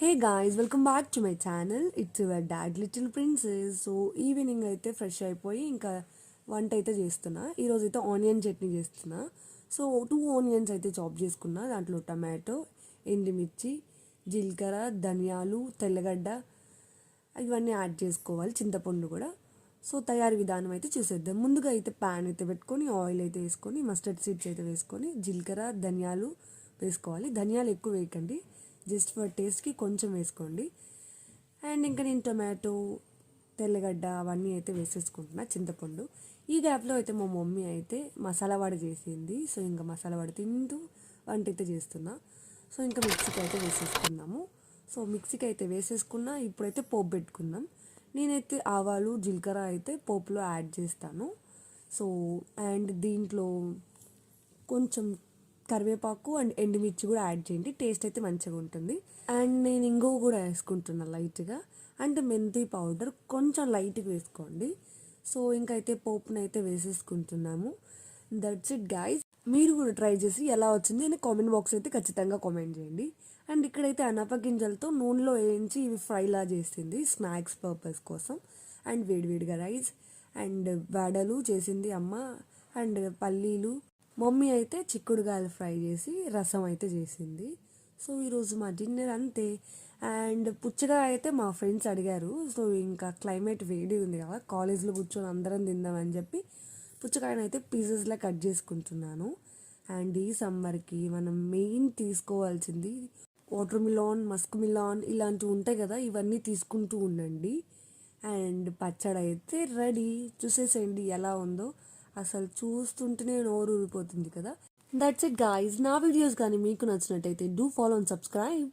Hey guys, welcome back to my channel. It's your dad little princess. So evening అయితే fresh అయిపోయి ఇంకా వంట అయితే చేస్తున్నా. ఈరోజు అయితే ఆనియన్ చట్నీ చేస్తున్నా. సో 2 ఆనియన్స్ అయితే చాప్ చేసుకున్నా. దాంట్లో టమాటో, ఎండుమిర్చి, జీలకర్ర, ధనియాలు, తెల్లగడ్డ ఇవన్నీ యాడ్ చేసుకోవాలి, చింతపండు కూడా. సో తయారీ విధానం అయితే చూసేద్దాం. ముందుగా అయితే ప్యాన్ అయితే పెట్టుకొని ఆయిల్ అయితే వేసుకొని మస్టర్డ్ సీడ్స్ అయితే వేసుకొని జీలకర్ర, ధనియాలు వేసుకోవాలి. ధనియాలు ఎక్కువ వేయకండి, జస్ట్ ఫర్ టేస్ట్కి కొంచెం వేసుకోండి. అండ్ ఇంకా నేను టొమాటో, తెల్లగడ్డ అవన్నీ అయితే వేసేసుకుంటున్నా, చింతపండు. ఈ గ్యాప్లో అయితే మా మమ్మీ అయితే మసాలా వడ చేసింది. సో ఇంకా మసాలా వడ తింటూ వంట అయితే చేస్తున్నా. సో ఇంకా మిక్సీకి అయితే వేసేసుకుందాము. సో మిక్సీకి అయితే వేసేసుకున్నా. ఇప్పుడైతే పోపు పెట్టుకుందాం. నేనైతే ఆవాలు, జీలకర్ర అయితే పోపులో యాడ్ చేస్తాను. సో అండ్ దీంట్లో కొంచెం కరివేపాకు అండ్ ఎండుమిర్చి కూడా యాడ్ చేయండి, టేస్ట్ అయితే మంచిగా ఉంటుంది. అండ్ నేను ఇంగువ కూడా వేసుకుంటున్నాను లైట్గా. అండ్ మెంతి పౌడర్ కొంచెం లైట్గా వేసుకోండి. సో ఇంకైతే పోపునైతే అయితే వేసేసుకుంటున్నాము. That's it guys. మీరు కూడా ట్రై చేసి ఎలా వచ్చింది అని కామెంట్ బాక్స్ అయితే ఖచ్చితంగా కామెంట్ చేయండి. అండ్ ఇక్కడైతే అనప గింజలతో నూనెలో వేయించి ఇవి ఫ్రైలా చేసింది స్నాక్స్ పర్పస్ కోసం. అండ్ వేడివేడిగా రైస్ అండ్ వడలు చేసింది అమ్మ. అండ్ పల్లీలు. మమ్మీ అయితే చిక్కుడుగాయలు ఫ్రై చేసి రసం అయితే చేసింది. సో ఈరోజు మా డిన్నర్ అంతే. అండ్ పుచ్చకాయ అయితే మా ఫ్రెండ్స్ అడిగారు. సో ఇంకా క్లైమేట్ వేడి ఉంది కదా, కాలేజ్లో కూర్చొని అందరం తిందామని చెప్పి పుచ్చకాయను అయితే పీసెస్లా కట్ చేసుకుంటున్నాను. అండ్ ఈ సమ్మర్కి మనం మెయిన్ తీసుకోవాల్సింది వాటర్ మిలాన్, మస్క్ మిలాన్ ఇలాంటివి ఉంటాయి కదా, ఇవన్నీ తీసుకుంటూ ఉండండి. అండ్ పచ్చడి అయితే రెడీ. చూసేసేయండి ఎలా ఉందో. అసలు చూస్తుంటేనే నోరు ఊరిపోతుంది కదా. That's it guys. నా వీడియోస్ కానీ మీకు నచ్చినట్టయితే డూ ఫాలో అండ్ సబ్స్క్రైబ్.